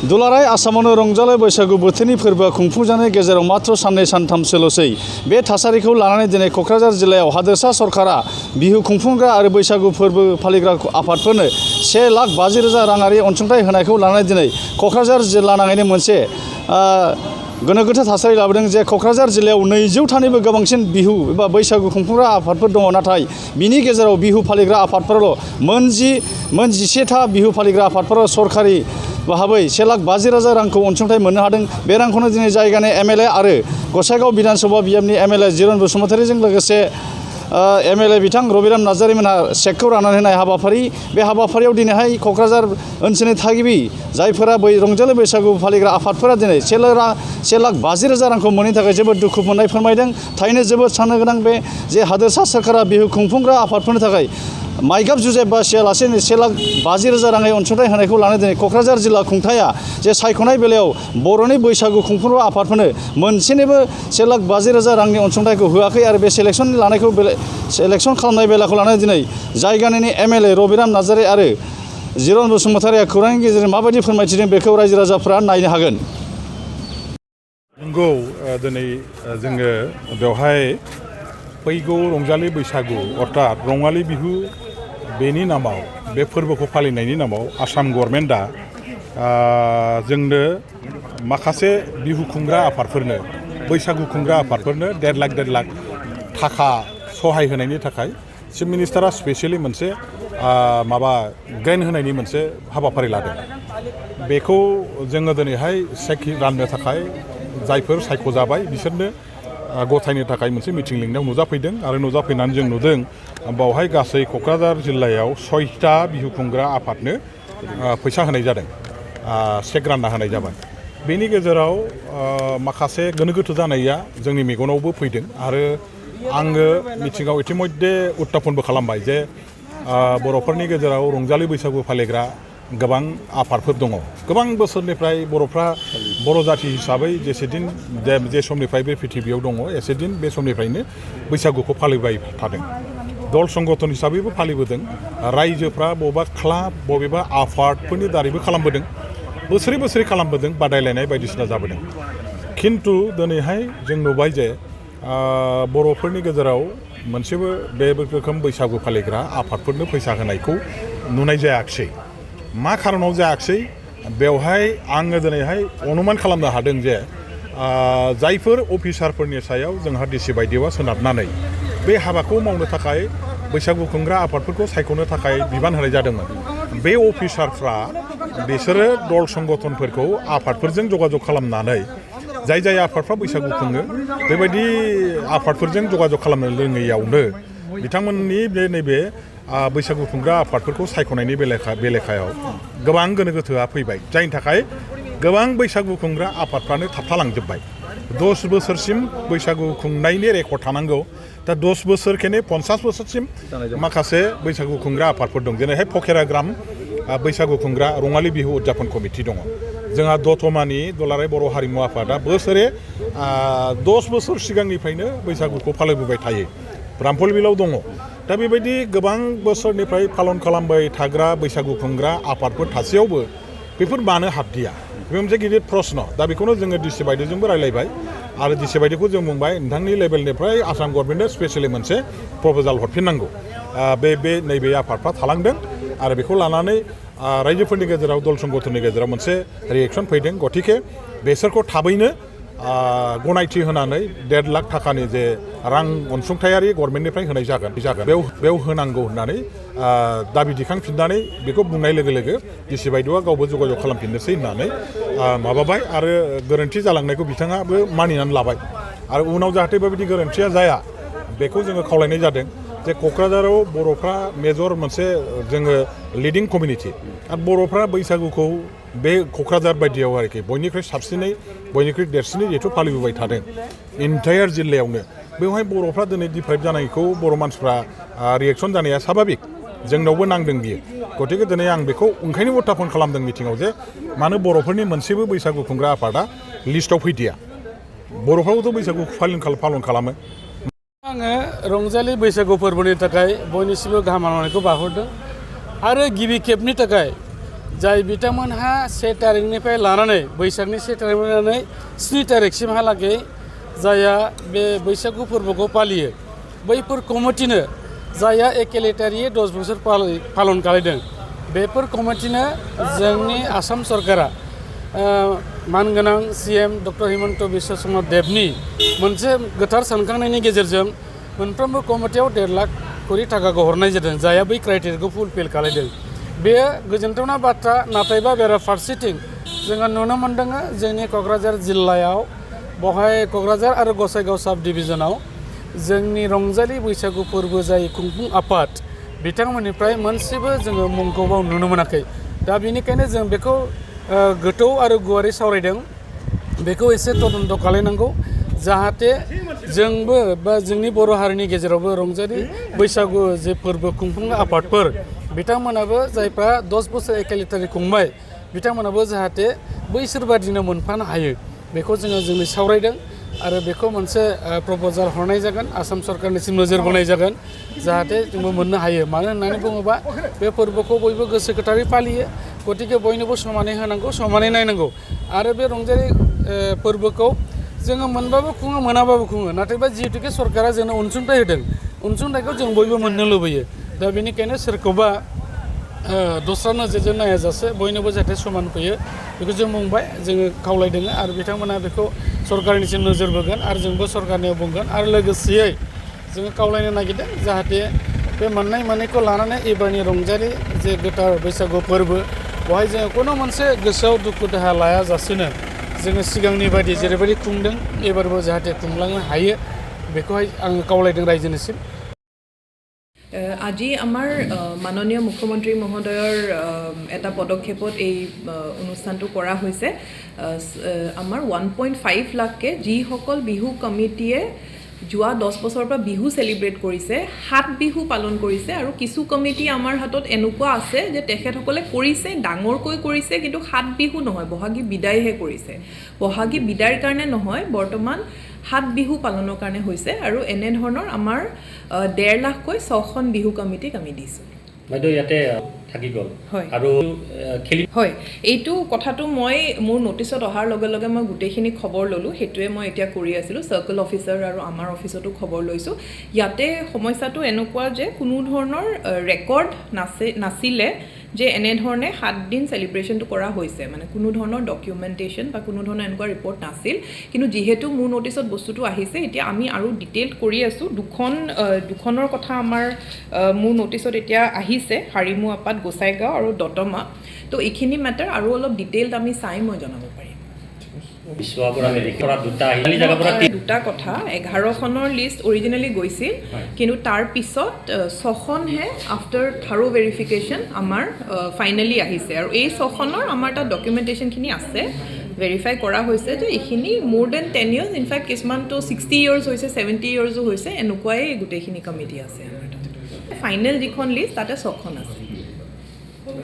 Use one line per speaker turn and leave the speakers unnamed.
दुलाराय आसामावनो रंजालु बैसागु बोथोरनि फोरबोआ खुंफुंजानायनि गेजेराव मात्र साननै सानथामसोल'सै बे थासारिखौ लानानै दिनै क'क्राझार जिल्लायाव हादोरसा सरकारा बिहु खुंफुंग्रा आरो बैसागु फोरबो फालिग्रा आफादफोरनो 1,50,000 राङारि अनसुंथाइ होनायखौ लानानै दिनै क'क्राझार जिल्ला नाङैनो मोनसे गोनो गोथो थासारि लाबोदों जे क'क्राझार जिल्लायाव 200थानिबो गोबांसिन बिहु एबा बैसागु खुंफुंग्रा आफादफोर दङ नाथाय बिनि गेजेराव बिहु फालिग्रा आफादफोराल' मोन 11था बिहु फालिग्रा आफादफोराव सरकारि भाबै 1,50,000 रांखौ अनसुंथाइ मोननो हादों। बे रांखौनो दिनै जायगानि एमएलए आरो गसाइगाव बिधानसभा बियाबनि एमएलए जिरन बसुमतारीजों लोगोसे एमएलए बिथां रबिराम नार्जारीमोनहा चेकखौ राननानै होनाय हाबाफारि बे हाबाफारियाव दिनैहाय क'क्राझार ओनसोलनि थागिबि जायफोरा रंजालि बैसागु फालिग्रा आफादफोरा दिनै 1,50,000 रांखौ मोनैनि थाखाय जोबोद दुखु मोननाय फोरमायदों। थारैनो जोबोद साननो गोनां बे जे हादोरसा सोरखारा बिहु खुंफुंग्रा आफादफोरनि थाखाय माइगाब जुजाइ बासियालासे 1,50,000 राङै अनसुंथाइ होनायखौ लानानै दिनै क'क्राझार जिल्ला खुंथाया जे सायख'नाय बेलायाव बर'नि बैसागु खुंफुंग्रा आफादफोरनो मोनसेनिबो 1,50,000 रांनि अनसुंथाइखौ होआखै आरो बे सेलेक्सन खालामनाय बेलाखौ लानानै दिनै जायगानि एमएलए रबिराम नार्जारी आरो जिरन बसुमतारीया खौरांनि गेजेरजों माबायदि फोरमायथिदों बेखौ रायजो राजाफोरा नायनो हागोन।
नंगौ दिनै जोङो बेवहाय फैगौ रंजालि बैसागु अर्थात रङालि बिहु बेनि नामाव बे फोरबोखौ फालिनायनि नामाव आसाम गभर्नमेन्टआ जोंनो माखासे बिहु खुंग्रा आफादफोरनो बैसागु खुंग्रा आफादफोरनो 1.5 लाख थाखा सहाय होनायनि थाखाय चिफ मिनिस्टारा स्पेसियेलि मोनसे ग्रेन्ट होनायनि मोनसे हाबाफारि लादों। बेखौ जोङो दिनैहाय चेक राननो थाखाय जायफोर सायख'जाबाय बिसोरनो गथायनो थाखाय मोनसे मिटिं लिंनायाव नुजाफैदों आरो नुजाफैनानै जों नुदों बावहाय गासै क'क्राझार जिल्लायाव 6था बिहु खुंग्रा आफादनो फैसा होनाय जादों, चेक रानना होनाय जाबाय। बेनि गेजेराव माखासे गोनो गोथो जानाया जोंनि मेगनावबो फैदों आरो आङो मिटिङाव इतिमध्ये उत्थापनबो खालामबाय जे बर'फोरनि गेजेराव रंजालि बैसागु फालिग्रा गोबां आफादफोर दङ। गोबां बोसोरनिफ्राय बर'फ्रा बर' जाथि हिसाबै जे समनिफ्राय बे पृथिबियाव दङ एसे दिन बे समनिफ्रायनो बैसागुखौ फालिबाय थादों। दल संगठन हिसाबैबो फालिबोदों, रायजोफ्रा बबेबा क्लाब बबेबा आफादफोरनि दारैबो खालामबोदों, बोसोरै खालामबोदों, बादायलायनाय बायदिसिना जाबोदों। खिन्थु दिनैहाय जों नुबाय जे बर'फोरनि गेजेराव मोनसेबो बे रोखोम बैसागु फालिग्रा आफादफोरनो फैसा होनायखौ नुनाय जायाखिसै। मा खारनाव जायाखिसै बेवहाय आङो दिनैहाय अनुमान खालामनो हादों जे जायफोर अफिसारफोरनि सायाव जोंहा डिसि बायदिवा सोनारनानै बे हाबाखौ मावनो थाखाय बैसागु खुंग्रा आफादफोरखौ सायख'नो थाखाय बिबान होनाय जादोंमोन। बे अफिसारफ्रा बिसोरो दल संगठनफोरखौ आफादफोरजों जगाजग खालामनानै जाय आफादफ्रा बैसागु खुङो बेबायदि आफादफोरजों जगाजग खालामनो रोङैयावनो बिथांमोननि नैबे बैसागु खुंग्रा आफादफोरखौ सायख'नायनि बेलेखायाव गोबां गोनो गोथोआ फैबाय, जायनि थाखाय गोबां बैसागु खुंग्रा आफादफ्रानो थाबथालांजोब्बाय। 10 बोसोरसिम बैसागु खुंनायनि रेकर्ड थानांगौ, दा 10 बोसोर 50 बोसोरसिम माखासे बैसागु खुंग्रा आफादफोर दं। जेरैहाय फकेराग्राम बैसागु खुंग्रा रङालि बिहु उदजापन कमिटि दङ। जोंहा दतमानि दुलाराय बर' हारिमु आफादा बोसोरे 10 बोसोर सिगांनिफ्रायनो बैसागुखौ फालिबोबाय थायो। रामफलबिलाव दङ। दा बेबायदि गोबां बोसोरनिफ्राय पालन खालामबाय थाग्रा बैसागु खुंग्रा आफादफोर थासेयावबो बेफोर मानो हाबदिया, बे मोनसे गिदिर प्रश्न। दा बेखौनो जोङो डिसि बायदिजोंबो रायलायबाय आरो डिसि बायदिखौ जों बुंबाय नोंथांनि लेभेलनिफ्राय आसाम गभर्नमेन्टनो स्पेसियेलि मोनसे प्रप'जाल हरफिननांगौ। नैबे आफादफ्रा थालांदों आरो बेखौ लानानै रायजोफोरनि गेजेराव दल संगठननि गेजेराव मोनसे रिएक्सन फैदों। गतिके बेसोरखौ थाबैनो गनायथि होनानै 1.5 लाख थाखानि जे रां अनसुंथायारि गभर्नमेन्टनिफ्राय होनाय जागोन बेयाव होनांगौ होननानै दाबि दिखांफिननानै बेखौ बुंनाय लोगो लोगो डिसि बायदिवा गावबो जगाजग खालामफिननोसै होननानै माबाबाय आरो गोरोन्थि जालांनायखौ बिथाङाबो मानिनानै लाबाय आरो उनाव जाहाथे बेबायदि गोरोन्थिया जाया बेखौ जोङो खावलायनाय जादों जे क'क्राझाराव बर'फ्रा मेजर मोनसे जोङो लिडिं कमिउनिटि आरो बर'फ्रा बैसागुखौ बे क'क्राझार बायदियाव आरोखि बयनिख्रुइ साबसिनै बयनिख्रुइ देरसिनै जिहेथु फालिबोबाय थादों इन्टायार जिल्लायावनो, बेवहाय बर'फ्रा दिनै डिप्राइभ जानायखौ बर' मानसिफ्रा रिएक्सन जानाया स्वाभाबिक, जोंनावबो नांदों बियो। गतिके दिनै आं बेखौ ओंखायनो उत्थापन खालामदों मिटिङाव जे मानो बर'फोरनि मोनसेबो बैसागु खुंग्रा आफादा लिस्टआव फैदिया। बर'फ्राबोथ' बैसागु पालन खालामो।
आङो रंजालि बैसागु फोरबोनि थाखाय बयनिसिमबो गाहाम हामलायनायखौ बावहरदों आरो गिबि खेबनि थाखाय जाय बिथांमोनहा 1 तारिखनिफ्राय लानानै बैसागनि 1 तारिखनिफ्राय लानानै 7 तारिखसिमहालागै जायहा बे बैसागु फोरबोखौ फालियो बैफोर कमिटिनो जायहा एकेलेटारियै 10 बोसोर पालन खालामदों बेफोर कमिटिनो जोंनि आसाम सरकारा मानगोनां CM डक्टर हिमन्त बिश्व शर्मा देबनि मोनसे गोथार सानखांनायनि गेजेरजों मोनफ्रोमबो कमिटियाव 1.5 लाख कोटी थाखाखौ हरनाय जादों जायहा बै क्राइटेरियाखौ फुलफिल खालामदों बेयो गोजोनथावना बाथ्रा नाथायबा बेराफारसेथिं जोङो नुनो मोन्दों जोंनि क'क्राझार जिल्लायाव बहाय क'क्राझार आरो गसाइगाव साब डिभिजनाव जोंनि रंजालि बैसागु फोरबो जाय खुंफुं आफाद बिथांमोननिफ्राय मोनसेबो जोङो मुंखौ नुनो मोनाखै दा बेनिखायनो जों बेखौ गोथौ आरो गुवारै सावरायदों बेखौ एसे तदन्त खालामनांगौ जाहाथे जोंबो बा जोंनि बर' हारिनि गेजेरावबो रंजालि बैसागु जे फोरबो खुंफुंग्रा आफादफोर बिथांमोनाबो जायफ्रा 10 बोसोर एकेलेटारि खुंबाय बिथांमोनाबो जाहाथे बैसोर बादिनो मोनफानो हायो बेखौ जोंनि सावरायदों आरो बेखौ मोनसे प्रप'जाल हरनाय जागोन आसाम सरकारनिसिम नोजोर बोनाय जागोन जाहाथे जोंबो मोननो हायो मानो होननानै बुङोबा बे फोरबोखौ बयबो गोसो गोथारै फालियो गतिके बयनोबो समानै होनांगौ समानै नायनांगौ आरो बे रंजालि फोरबोखौ जोङो मोनबाबो खुङो मोनाबाबो खुङो नाथायबा जिहेतुके सरकारा जोंनो अनसुंथाइ होदों अनसुंथाइखौ जों बयबो मोननो लुबैयो दा बेनिखायनो सोरखौबा दस्रा नोजोरजों नायाजासे बयनोबो जाहाथे समान फैयो बेखौ जों बुंबाय जोङो खावलायदों आरो बिथांमोना बेखौ सरकारनिसिम नोजोर बोगोन आरो जोंबो सरकारनियाव बुंगोन आरो लोगोसेयै जोङो खावलायनो नागिरदों जाहाथे बे मोननायखौ लानानै एबारनि रंजालि जे गोथार बैसागु फोरबो बेवहाय जोङो खुनु मोनसे गोसोआव दुखु दाहा लायाजासेनो जोङो सिगांनि बायदि जेरैबायदि खुंदों एबारबो जाहाथे खुंलांनो हायो बेखौहाय आङो खावलायदों रायजोनिसिम
আজি আমাৰ মাননীয় মুখ্যমন্ত্ৰী মহোদয়ৰ এটা পদক্ষেপত এই অনুষ্ঠানটো কৰা হৈছে আমাৰ 1.5 লাখকে যিসকল বিহু কমিটিয়ে যোৱা 10 বছৰৰ পৰা বিহু সেলিব্ৰেট কৰিছে 7 বিহু পালন কৰিছে আৰু কিছু কমিটি আমাৰ হাতত এনেকুৱা আছে যে তেখেতসকলে কৰিছে ডাঙৰকৈ কৰিছে কিন্তু 7 বিহু নহয় বহাগী বিদায়হে কৰিছে বহাগী বিদায়ৰ কাৰণে নহয় বৰ্তমান 7 বিহু পালনৰ কাৰণে হৈছে আৰু এনে ধৰণৰ আমাৰ 1.5 লাখকৈ 6খন বিহু কমিটিক আমি দিছো
বাইদেউ ইয়াতে থাকি গ'ল আৰু খেলি
হয় এইটো কথাটো মই মোৰ নটিছত অহাৰ লগে লগে মই গোটেইখিনি খবৰ ললো হেতুৱে মই এতিয়া কৰি আছিলো সাৰ্কেল অফিচাৰ আৰু আমাৰ অফিসতো খবৰ লৈছো ইয়াতে সমস্যাটো এনেকুৱা যে কোনো ধৰণৰ ৰেকৰ্ড নাছিলে যে এনে ধৰণে 7 দিন সেলিব্ৰেশনটো কৰা হৈছে মানে কোনো ধৰণৰ ডকুমেন্টেশন বা কোনো ধৰণৰ এনেকুৱা ৰিপৰ্ট নাছিল কিন্তু যেহেতু মোৰ নটিছত বস্তুটো আহিছে এতিয়া আমি আৰু ডিটেইল কৰি আছো দুখনৰ কথা আমাৰ মোৰ নটিছত এতিয়া আহিছে হাৰিমু আপাত গোসাইগাঁও আৰু দতমা তো এইখিনি মেটাৰ আৰু অলপ ডিটেইলড আমি চাই মই জনাব পাৰিম দুটা কথা 11খনৰ লিষ্ট অৰিজিনেলি গৈছিল কিন্তু তাৰ পিছত 6খনহে আফটাৰ থাৰো ভেৰিফিকেশ্যন আমাৰ ফাইনেলি আহিছে আৰু এই 6খনৰ আমাৰ এটা ডকুমেন্টেশনখিনি আছে ভেৰিফাই কৰা হৈছে যে এইখিনি মোৰ দেন 10 ইয়াৰ্ছ ইনফেক্ট কিছুমানটো 60 ইয়াৰ্ছ হৈছে 70 ইয়াৰ্ছও হৈছে এনেকুৱাই গোটেইখিনি কমিটি আছে আমাৰ তাত ফাইনেল যিখন লিষ্ট তাতে 6খন আছে